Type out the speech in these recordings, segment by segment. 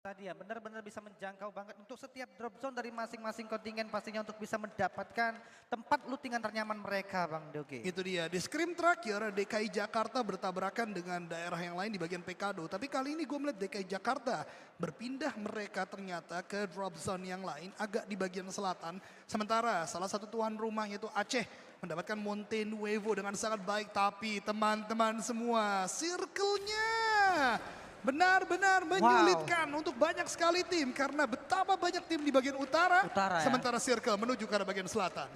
tadi ya benar-benar bisa menjangkau banget untuk setiap drop zone dari masing-masing kontingen pastinya untuk bisa mendapatkan tempat lootingan ternyaman mereka Bang Doge. Itu dia, di scrim terakhir DKI Jakarta bertabrakan dengan daerah yang lain di bagian Pekado. Tapi kali ini gue melihat DKI Jakarta berpindah mereka ternyata ke drop zone yang lain agak di bagian selatan. Sementara salah satu tuan rumah yaitu Aceh mendapatkan Monte Nuevo dengan sangat baik. Tapi teman-teman semua, circle-nya benar-benar menyulitkan untuk banyak sekali tim karena betapa banyak tim di bagian utara ya? Sementara circle menuju ke arah bagian selatan.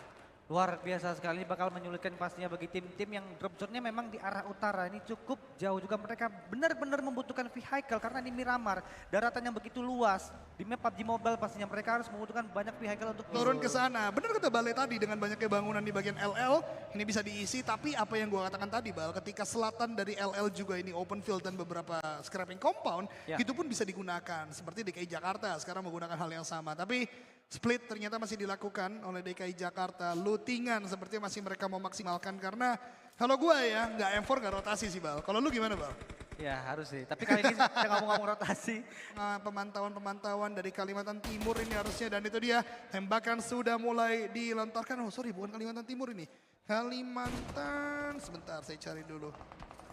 Luar biasa sekali, bakal menyulitkan pastinya bagi tim-tim yang drop zone-nya memang di arah utara. Ini cukup jauh juga, mereka benar-benar membutuhkan vehicle karena ini Miramar, daratan yang begitu luas. Di map PUBG Mobile pastinya mereka harus membutuhkan banyak vehicle untuk turun ke sana. Benar kata Bale tadi, dengan banyaknya bangunan di bagian LL ini bisa diisi, tapi apa yang gua katakan tadi Bal, ketika selatan dari LL juga ini open field dan beberapa scrapping compound, itu pun bisa digunakan. Seperti DKI Jakarta sekarang menggunakan hal yang sama, tapi split ternyata masih dilakukan oleh DKI Jakarta. Lootingan sepertinya masih mereka mau maksimalkan karena kalau gue ya nggak M4 nggak rotasi sih Bal. Kalau lu gimana Bal? Ya harus sih, tapi kali ini saya ngomong-ngomong rotasi. Pemantauan-pemantauan dari Kalimantan Timur ini harusnya, dan itu dia tembakan sudah mulai dilontarkan. Oh sorry, bukan Kalimantan Timur ini. Kalimantan, sebentar saya cari dulu.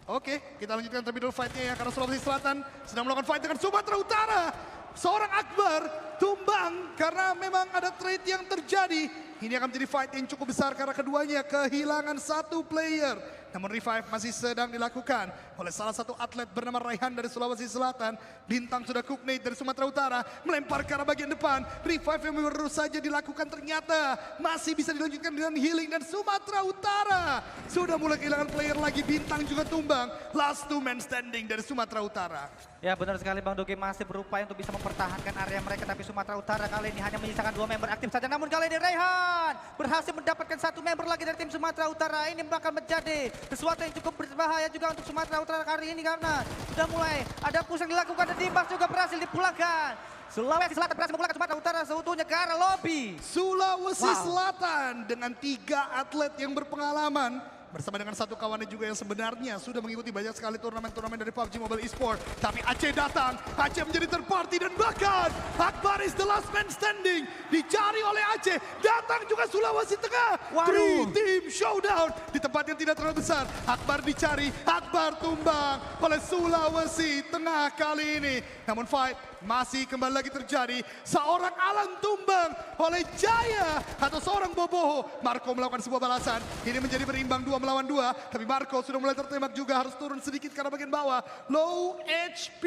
Oke, kita lanjutkan terlebih dulu fight-nya ya, karena Sulawesi Selatan sedang melakukan fight dengan Sumatera Utara. Seorang Akbar tumbang karena memang ada trade yang terjadi. Ini akan menjadi fight yang cukup besar karena keduanya kehilangan satu player. Namun revive masih sedang dilakukan oleh salah satu atlet bernama Raihan dari Sulawesi Selatan. Bintang sudah cooknate dari Sumatera Utara, melempar ke arah bagian depan. Revive yang baru saja dilakukan ternyata masih bisa dilanjutkan dengan healing, dan Sumatera Utara sudah mulai kehilangan player lagi. Bintang juga tumbang. Last two man standing dari Sumatera Utara. Ya benar sekali Bang Doge, masih berupaya untuk bisa mempertahankan area mereka, tapi Sumatera Utara kali ini hanya menyisakan 2 member aktif saja. Namun kali ini Raihan berhasil mendapatkan 1 member lagi dari tim Sumatera Utara. Ini bakal menjadi sesuatu yang cukup berbahaya juga untuk Sumatera Utara kali ini karena sudah mulai ada push yang dilakukan dan Dimas juga berhasil dipulangkan. Sulawesi Selatan berhasil memulangkan Sumatera Utara seutuhnya ke arah lobby. Sulawesi Selatan dengan 3 atlet yang berpengalaman bersama dengan satu kawannya juga yang sebenarnya sudah mengikuti banyak sekali turnamen-turnamen dari PUBG Mobile Esport. Tapi Aceh datang, Aceh menjadi third party, dan bahkan Akbar is the last man standing. Dicari oleh Aceh, datang juga Sulawesi Tengah. 3 team showdown di tempat yang tidak terlalu besar. Akbar dicari, Akbar tumbang oleh Sulawesi Tengah kali ini. Namun fight masih kembali lagi terjadi. Seorang Alan tumbang oleh Jaya atau seorang Boboho. Marco melakukan sebuah balasan. Ini menjadi berimbang 2 melawan 2. Tapi Marco sudah mulai tertembak juga, harus turun sedikit karena bagian bawah. Low HP.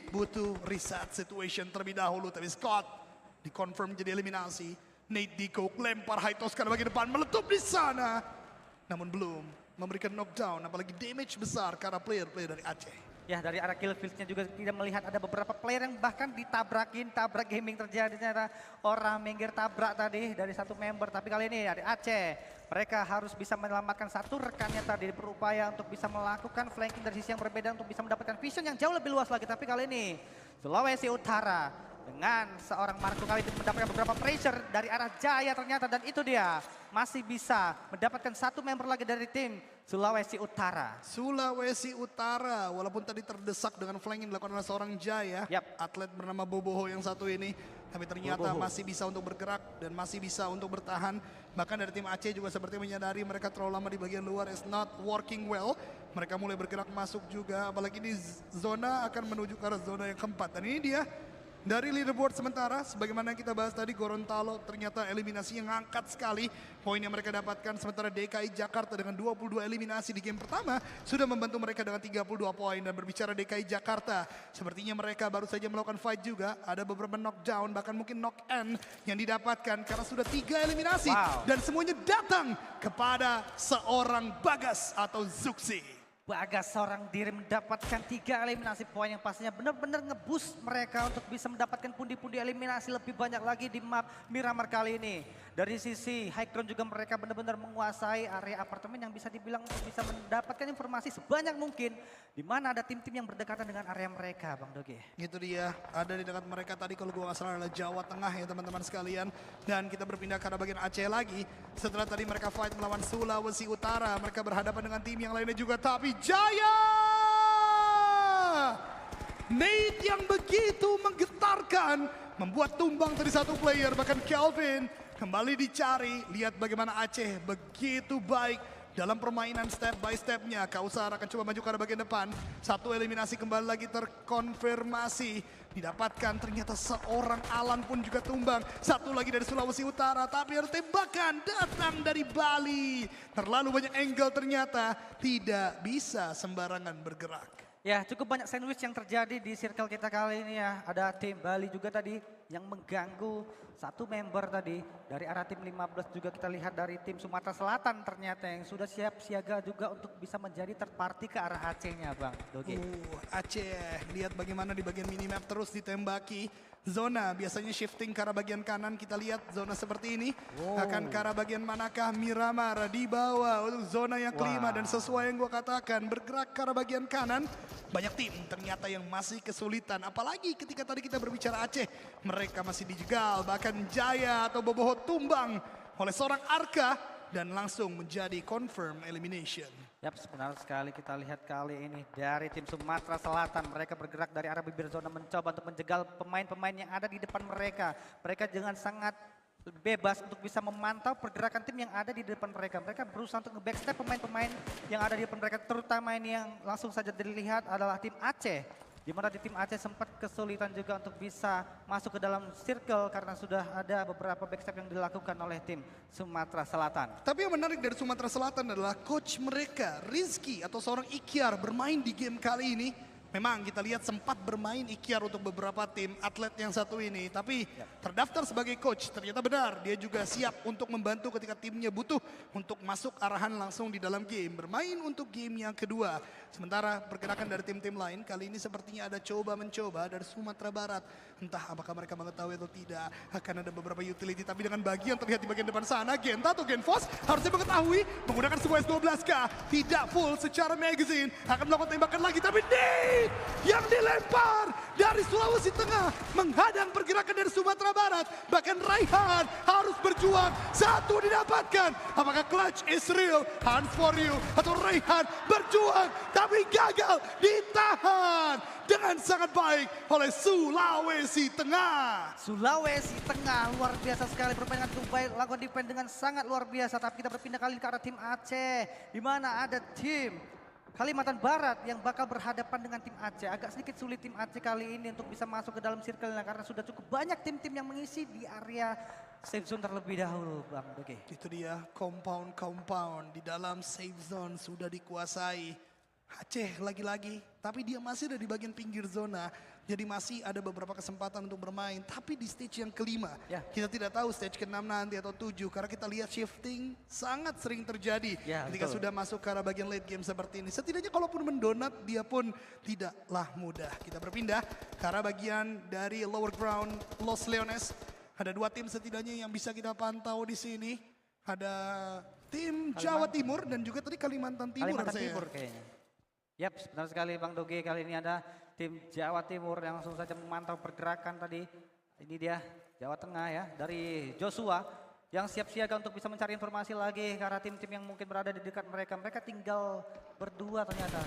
Butuh reset situation terlebih dahulu. Tapi Scott dikonfirm jadi eliminasi. Nate Diko lempar high toss karena bagian depan, meletup di sana. Namun belum memberikan knockdown, apalagi damage besar karena player-player dari Aceh. Ya dari arah kill field-nya juga kita melihat ada beberapa player yang bahkan ditabrakin, tabrak gaming terjadi ternyata. Orang minggir tabrak tadi dari satu member, tapi kali ini dari Aceh. Mereka harus bisa menyelamatkan satu rekannya tadi, berupaya untuk bisa melakukan flanking dari sisi yang berbeda untuk bisa mendapatkan vision yang jauh lebih luas lagi. Tapi kali ini Sulawesi Utara dengan seorang Marco kali ini mendapatkan beberapa pressure dari arah Jaya ternyata, dan itu dia masih bisa mendapatkan 1 member lagi dari tim Sulawesi Utara. Sulawesi Utara, walaupun tadi terdesak dengan flanking dilakukan oleh seorang Jaya, atlet bernama Boboho yang satu ini, tapi ternyata masih bisa untuk bergerak dan masih bisa untuk bertahan. Bahkan dari tim Aceh juga seperti menyadari mereka terlalu lama di bagian luar is not working well. Mereka mulai bergerak masuk juga, apalagi di zona akan menuju ke arah zona yang keempat. Dan ini dia dari leaderboard sementara, sebagaimana kita bahas tadi, Gorontalo ternyata eliminasi yang angkat sekali poin yang mereka dapatkan. Sementara DKI Jakarta dengan 22 eliminasi di game pertama sudah membantu mereka dengan 32 poin. Dan berbicara DKI Jakarta, sepertinya mereka baru saja melakukan fight juga. Ada beberapa knockdown, bahkan mungkin knock-end yang didapatkan karena sudah 3 eliminasi. Dan semuanya datang kepada seorang Bagas atau Zuxi. Bagas seorang diri mendapatkan 3 eliminasi poin yang pastinya benar-benar ngeboost mereka untuk bisa mendapatkan pundi-pundi eliminasi lebih banyak lagi di map Miramar kali ini. Dari sisi high ground juga mereka benar-benar menguasai area apartemen yang bisa dibilang untuk bisa mendapatkan informasi sebanyak mungkin di mana ada tim-tim yang berdekatan dengan area mereka, Bang Doge. Gitu dia, ada di dekat mereka tadi kalau gua nggak salah adalah Jawa Tengah ya teman-teman sekalian. Dan kita berpindah ke arah bagian Aceh lagi. Setelah tadi mereka fight melawan Sulawesi Utara, mereka berhadapan dengan tim yang lainnya juga, tapi Jaya! Nate yang begitu menggetarkan menembakkan, membuat tumbang tadi satu player, bahkan Kelvin kembali dicari. Lihat bagaimana Aceh begitu baik dalam permainan step by stepnya. Kausar akan coba maju ke arah bagian depan. Satu eliminasi kembali lagi terkonfirmasi. Didapatkan ternyata seorang Alan pun juga tumbang. Satu lagi dari Sulawesi Utara, tapi ada tembakan datang dari Bali. Terlalu banyak angle ternyata, tidak bisa sembarangan bergerak. Ya, cukup banyak sandwich yang terjadi di circle kita kali ini ya. Ada tim Bali juga tadi yang mengganggu satu member tadi. Dari arah tim 15 juga kita lihat dari tim Sumatera Selatan ternyata yang sudah siap siaga juga untuk bisa menjadi third party ke arah Aceh-nya Bang Doge. Aceh, lihat bagaimana di bagian minimap terus ditembaki. Zona biasanya shifting ke arah bagian kanan, kita lihat zona seperti ini. Akan ke arah bagian manakah Miramar di bawah untuk zona yang kelima. Dan sesuai yang gue katakan, bergerak ke arah bagian kanan. Banyak tim ternyata yang masih kesulitan. Apalagi ketika tadi kita berbicara Aceh, mereka masih dijegal. Bahkan Jaya atau Boboho tumbang oleh seorang Arka dan langsung menjadi confirm elimination. Yap, benar sekali kita lihat kali ini dari tim Sumatera Selatan. Mereka bergerak dari arah bibir zona mencoba untuk menjegal pemain-pemain yang ada di depan mereka. Mereka dengan sangat bebas untuk bisa memantau pergerakan tim yang ada di depan mereka. Mereka berusaha untuk nge-backstep pemain-pemain yang ada di depan mereka. Terutama ini yang langsung saja dilihat adalah tim Aceh. Di mana di tim Aceh sempat kesulitan juga untuk bisa masuk ke dalam circle karena sudah ada beberapa backstep yang dilakukan oleh tim Sumatera Selatan. Tapi yang menarik dari Sumatera Selatan adalah coach mereka, Rizky atau seorang Ikyar bermain di game kali ini. Memang kita lihat sempat bermain Ikyar untuk beberapa tim atlet yang satu ini. Tapi terdaftar sebagai coach, ternyata benar. Dia juga siap untuk membantu ketika timnya butuh untuk masuk arahan langsung di dalam game. Bermain untuk game yang kedua. Sementara pergerakan dari tim-tim lain kali ini sepertinya ada coba-mencoba dari Sumatera Barat. Entah apakah mereka mengetahui atau tidak. Akan ada beberapa utility, tapi dengan bagian terlihat di bagian depan sana. Genta atau Genfos harusnya mengetahui menggunakan sebuah S12K. Tidak full secara magazine. Akan melakukan tembakan lagi, tapi yang dilempar dari Sulawesi Tengah menghadang pergerakan dari Sumatera Barat. Bahkan Raihan harus berjuang. Satu didapatkan. Apakah clutch is real? Hands for you. Atau Raihan berjuang tapi gagal ditahan dengan sangat baik oleh Sulawesi Tengah. Sulawesi Tengah luar biasa sekali bermain dengan cukup baik, lakukan defense dengan sangat luar biasa. Tapi kita berpindah kali ke arah tim Aceh, di mana ada tim Kalimantan Barat yang bakal berhadapan dengan tim Aceh. Agak sedikit sulit tim Aceh kali ini untuk bisa masuk ke dalam circle-nya karena sudah cukup banyak tim-tim yang mengisi di area safe zone terlebih dahulu, Bang Doge. Itu dia compound di dalam safe zone sudah dikuasai Aceh lagi-lagi, tapi dia masih ada di bagian pinggir zona. Jadi masih ada beberapa kesempatan untuk bermain. Tapi di stage yang kelima, kita tidak tahu stage ke-6 nanti atau 7. Karena kita lihat shifting sangat sering terjadi ketika sudah masuk ke arah bagian late game seperti ini. Setidaknya kalaupun mendonat, dia pun tidaklah mudah. Kita berpindah ke arah bagian dari lower ground Los Leones. Ada dua tim setidaknya yang bisa kita pantau di sini. Ada tim Jawa Timur dan juga tadi Kalimantan Timur. Kalimantan Timur kayaknya. Yap, benar sekali Bang Doge. Kali ini ada tim Jawa Timur yang langsung saja memantau pergerakan tadi. Ini dia Jawa Tengah ya, dari Joshua yang siap siaga untuk bisa mencari informasi lagi ke arah tim-tim yang mungkin berada di dekat mereka. Mereka tinggal berdua ternyata.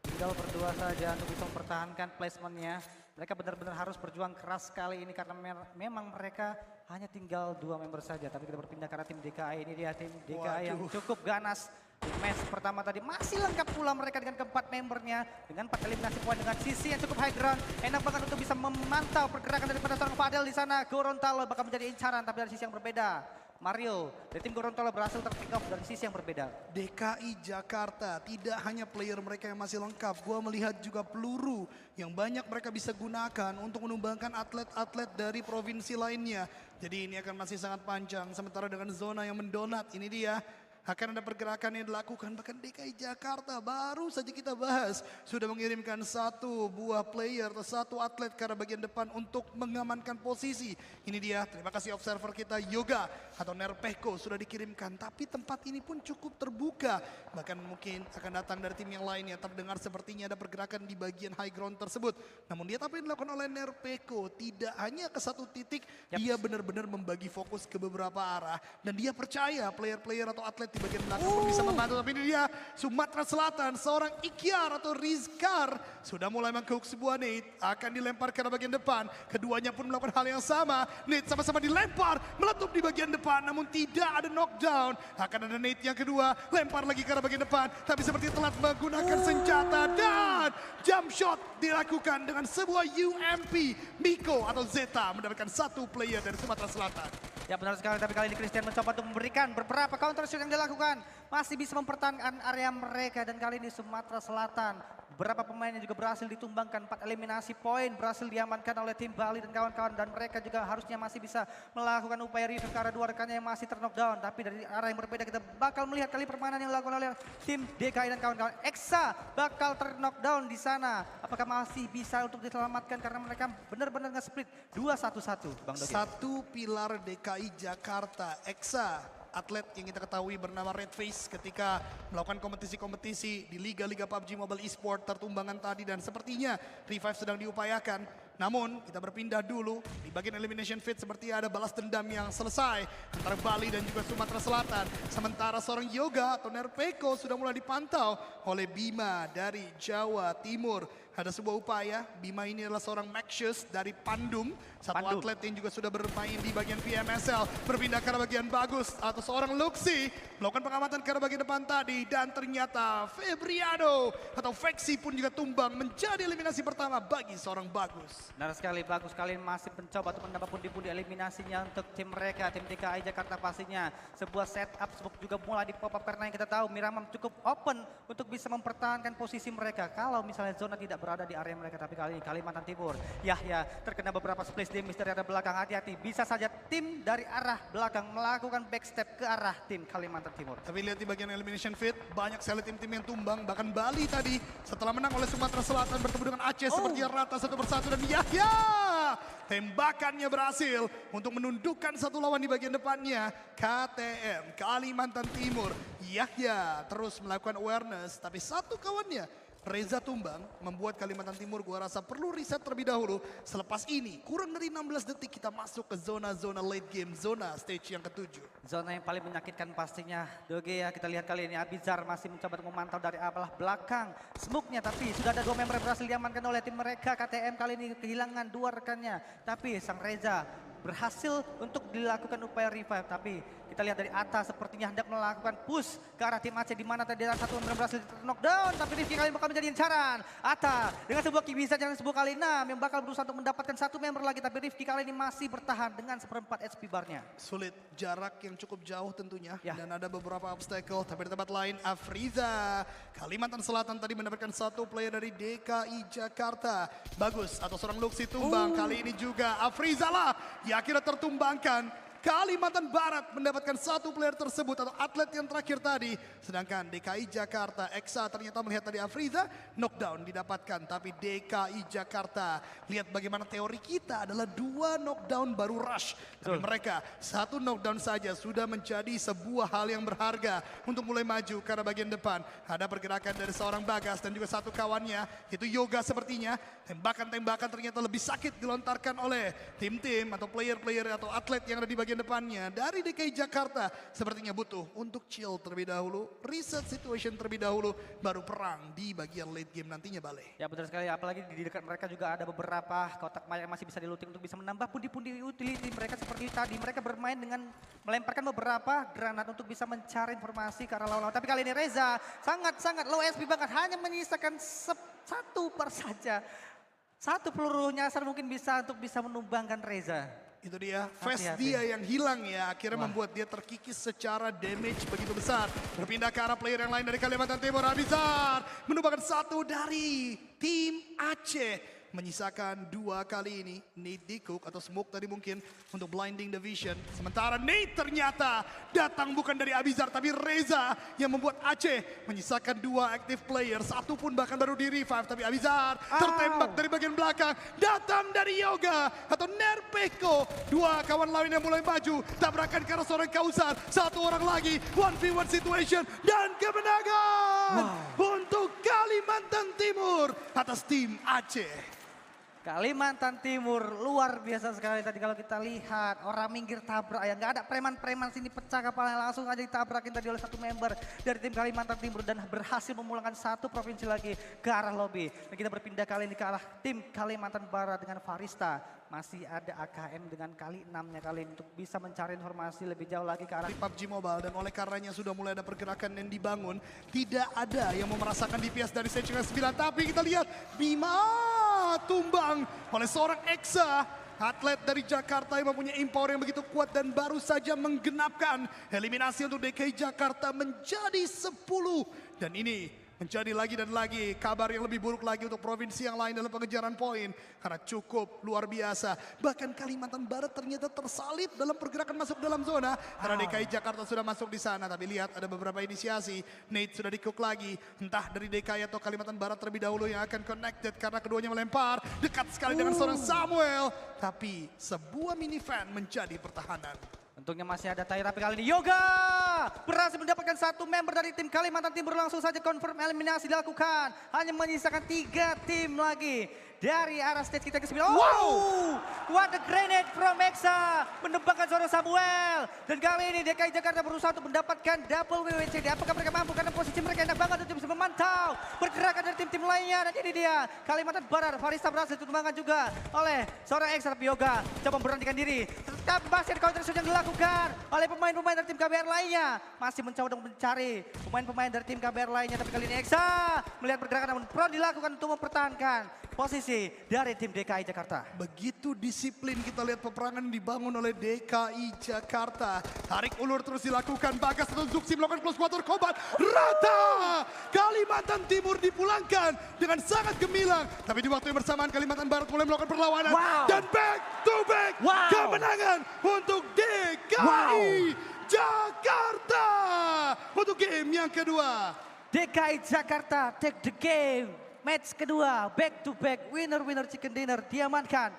Tinggal berdua saja untuk bisa mempertahankan placementnya. Mereka benar-benar harus berjuang keras kali ini karena memang mereka hanya tinggal 2 member saja. Tapi kita berpindah ke arah tim DKI. Ini dia tim DKI yang cukup ganas. Di match pertama tadi masih lengkap pula mereka dengan keempat membernya. Dengan 4 eliminasi poin dengan sisi yang cukup high ground. Enak banget untuk bisa memantau pergerakan daripada seorang Fadel di sana. Gorontalo bakal menjadi incaran tapi dari sisi yang berbeda. Mario dari tim Gorontalo berhasil terpick off dari sisi yang berbeda. DKI Jakarta tidak hanya player mereka yang masih lengkap. Gua melihat juga peluru yang banyak mereka bisa gunakan untuk menumbangkan atlet-atlet dari provinsi lainnya. Jadi ini akan masih sangat panjang. Sementara dengan zona yang mendonat, ini dia. Akan ada pergerakan yang dilakukan, bahkan DKI Jakarta baru saja kita bahas sudah mengirimkan 1 buah player atau 1 atlet ke arah bagian depan untuk mengamankan posisi. Ini dia, terima kasih observer kita Yoga atau Nerpeko sudah dikirimkan, tapi tempat ini pun cukup terbuka. Bahkan mungkin akan datang dari tim yang lainnya, terdengar sepertinya ada pergerakan di bagian high ground tersebut. Namun dia tapi dilakukan oleh Nerpeko tidak hanya ke 1 titik, dia benar-benar membagi fokus ke beberapa arah dan dia percaya player-player atau atlet di bagian belakang pun bisa membantu. Tapi ini dia Sumatera Selatan, seorang Ikyar atau Rizkar sudah mulai mengcook sebuah nade, akan dilempar ke arah bagian depan. Keduanya pun melakukan hal yang sama, nade sama-sama dilempar, meletup di bagian depan, namun tidak ada knockdown. Akan ada nade yang kedua, lempar lagi ke arah bagian depan, tapi seperti telah menggunakan senjata dan jump shot dilakukan dengan sebuah UMP. Miko atau Zeta mendapatkan satu player dari Sumatera Selatan. Ya benar sekali, tapi kali ini Christian mencoba untuk memberikan beberapa counter shoot yang dilakukan. Masih bisa mempertahankan area mereka dan kali ini Sumatera Selatan. Beberapa pemainnya juga berhasil ditumbangkan, 4 eliminasi poin berhasil diamankan oleh tim Bali dan kawan-kawan. Dan mereka juga harusnya masih bisa melakukan upaya revive ke arah dua rekannya yang masih terknockdown. Tapi dari arah yang berbeda kita bakal melihat kali permainan yang dilakukan oleh tim DKI dan kawan-kawan. Exa bakal terknockdown di sana. Apakah masih bisa untuk diselamatkan karena mereka benar-benar nge-split 2-1-1 Bang Doge. Satu pilar DKI Jakarta, Exa, atlet yang kita ketahui bernama Red Face ketika melakukan kompetisi-kompetisi di liga-liga PUBG Mobile Esport tertumbangan tadi dan sepertinya revive sedang diupayakan. Namun kita berpindah dulu di bagian elimination fit seperti ada balas dendam yang selesai antara Bali dan juga Sumatera Selatan. Sementara seorang Yoga atau Nerpeko sudah mulai dipantau oleh Bima dari Jawa Timur. Ada sebuah upaya, Bima ini adalah seorang Maxius dari Pandum. Satu atlet yang juga sudah bermain di bagian PMSL. Berpindah ke arah bagian bagus atau seorang Luxi. Melakukan pengamatan ke arah bagian depan tadi. Dan ternyata Febriano atau Vexi pun juga tumbang menjadi eliminasi pertama bagi seorang Bagus. Benar sekali, Bagus kali ini masih mencoba untuk mendapat pundi-pundi eliminasinya untuk tim mereka. Tim DKI Jakarta pastinya. Sebuah setup juga mulai di pop up karena yang kita tahu Miramam cukup open untuk bisa mempertahankan posisi mereka. Kalau misalnya zona tidak berada di area mereka, tapi kali ini Kalimantan Timur Yahya terkena beberapa splash damage dari arah belakang. Hati-hati, bisa saja tim dari arah belakang melakukan backstep ke arah tim Kalimantan Timur. Tapi lihat di bagian elimination fit, banyak sekali tim-tim yang tumbang. Bahkan Bali tadi setelah menang oleh Sumatera Selatan bertemu dengan Aceh seperti rata satu persatu. Dan Yahya, tembakannya berhasil untuk menundukkan satu lawan di bagian depannya. KTM Kalimantan Timur, Yahya terus melakukan awareness, tapi satu kawannya Reza tumbang, membuat Kalimantan Timur gua rasa perlu riset terlebih dahulu. Selepas ini, kurang dari 16 detik kita masuk ke zona-zona late game, zona stage yang ketujuh. Zona yang paling menyakitkan pastinya Doge ya. Kita lihat kali ini Abizar masih mencoba untuk memantau dari arah belakang smoke-nya. Tapi sudah ada 2 member yang berhasil diamankan oleh tim mereka. KTM kali ini kehilangan 2 rekannya. Tapi sang Reza berhasil untuk dilakukan upaya revive. Tapi kita lihat dari Atta sepertinya hendak melakukan push ke arah tim Aceh. Di mana tadi ada satu member berhasil knockdown. Tapi Rifki kali ini bakal menjadi incaran. Atta dengan sebuah kibisa jangan sebuah kali 6 yang bakal berusaha untuk mendapatkan satu member lagi. Tapi Rifki kali ini masih bertahan dengan 1/4 HP barnya. Sulit, jarak yang cukup jauh tentunya. Ya. Dan ada beberapa obstacle. Tapi di tempat lain, Afriza Kalimantan Selatan tadi mendapatkan satu player dari DKI Jakarta. Bagus, atau seorang Luxi tumbang. Kali ini juga Afriza lah yang akhirnya tertumbangkan. Kalimantan Barat mendapatkan satu player tersebut atau atlet yang terakhir tadi. Sedangkan DKI Jakarta, Exa ternyata melihat tadi Afriza, knockdown didapatkan. Tapi DKI Jakarta, lihat bagaimana teori kita adalah 2 knockdown baru rush. Tapi mereka 1 knockdown saja sudah menjadi sebuah hal yang berharga untuk mulai maju ke arah bagian depan. Ada pergerakan dari seorang Bagas dan juga satu kawannya, itu Yoga sepertinya. Tembakan-tembakan ternyata lebih sakit dilontarkan oleh tim-tim atau player-player atau atlet yang ada di bagian depannya. Dari DKI Jakarta sepertinya butuh untuk chill terlebih dahulu, reset situation terlebih dahulu, baru perang di bagian late game nantinya Bale. Ya betul sekali, apalagi di dekat mereka juga ada beberapa kotak mayat yang masih bisa diluting untuk bisa menambah pundi-pundi utility mereka seperti tadi. Mereka bermain dengan melemparkan beberapa granat untuk bisa mencari informasi ke arah lawan-lawan. Tapi kali ini Reza sangat-sangat low SP banget, hanya menyisakan satu per saja. Satu peluru nyasar mungkin bisa untuk bisa menumbangkan Reza. Itu dia, fast Hati-hati. dia yang hilang ya, akhirnya membuat dia terkikis secara damage begitu besar. Berpindah ke arah player yang lain dari Kalimantan Timur, Abizar menumbangkan satu dari tim Aceh. Menyisakan 2 kali ini, Nate Dikuk atau Smoke tadi mungkin untuk blinding the vision. Sementara Nate ternyata datang bukan dari Abizar tapi Reza yang membuat Aceh menyisakan 2 active player. Satu pun bahkan baru di revive tapi Abizar tertembak dari bagian belakang. Datang dari Yoga atau Nerpeko. 2 kawan lain yang mulai maju. Tabrakan ke arah seorang Kausar. 1 orang lagi, 1v1 situation dan kemenangan untuk Kalimantan Timur atas tim Aceh. Kalimantan Timur luar biasa sekali tadi kalau kita lihat orang minggir tabrak ya nggak ada preman-preman sini pecah kepalanya langsung aja ditabrakin tadi oleh satu member dari tim Kalimantan Timur dan berhasil memulangkan satu provinsi lagi ke arah lobby. Dan kita berpindah kali ini ke arah tim Kalimantan Barat dengan Farista. Masih ada AKM dengan kali 6-nya kali ini untuk bisa mencari informasi lebih jauh lagi ke arah Di PUBG Mobile dan oleh karenanya sudah mulai ada pergerakan yang dibangun. Tidak ada yang mau merasakan DPS dari stage ke-9 tapi kita lihat Bima tumbang oleh seorang Exa. Atlet dari Jakarta yang mempunyai impor yang begitu kuat dan baru saja menggenapkan eliminasi untuk DKI Jakarta menjadi 10. Dan ini menjadi lagi dan lagi kabar yang lebih buruk lagi untuk provinsi yang lain dalam pengejaran poin. Karena cukup luar biasa. Bahkan Kalimantan Barat ternyata tersalib dalam pergerakan masuk dalam zona. Karena DKI Jakarta sudah masuk di sana. Tapi lihat ada beberapa inisiasi. Nate sudah di-cook lagi. Entah dari DKI atau Kalimantan Barat terlebih dahulu yang akan connected. Karena keduanya melempar. Dekat sekali dengan seorang Samuel. Tapi sebuah mini fan menjadi pertahanan. Untungnya masih ada Taira, tapi kali ini Yoga berhasil mendapatkan satu member dari tim Kalimantan Timur. Langsung saja confirm eliminasi dilakukan. Hanya menyisakan 3 tim lagi dari arah stage kita ke-9. Oh, what a grenade from Exa. Menembakkan seorang Samuel. Dan kali ini DKI Jakarta berusaha untuk mendapatkan double WWCD. Apakah mereka mampu? Karena posisi mereka enak banget untuk bisa memantau pergerakan dari tim-tim lainnya. Dan ini dia Kalimantan Barat. Farista berhasil ditumbangkan juga oleh seorang Exa. Tapi Yoga coba memberanikan diri. Tetap masih ada counter shoot yang dilakukan oleh pemain-pemain dari tim KBR lainnya. Masih mencoba untuk mencari pemain-pemain dari tim KBR lainnya. Tapi kali ini Exa melihat pergerakan namun pro dilakukan untuk mempertahankan posisi dari tim DKI Jakarta. Begitu disiplin kita lihat peperangan dibangun oleh DKI Jakarta. Tarik ulur terus dilakukan. Bagas atau Zuxi melakukan close quarter combat. Rata! Kalimantan Timur dipulangkan dengan sangat gemilang. Tapi di waktu yang bersamaan Kalimantan Barat mulai melakukan perlawanan. Wow. Dan back to back Wow. kemenangan untuk DKI Jakarta. Untuk game yang kedua. DKI Jakarta take the game. Match kedua, back to back, winner-winner chicken dinner diamankan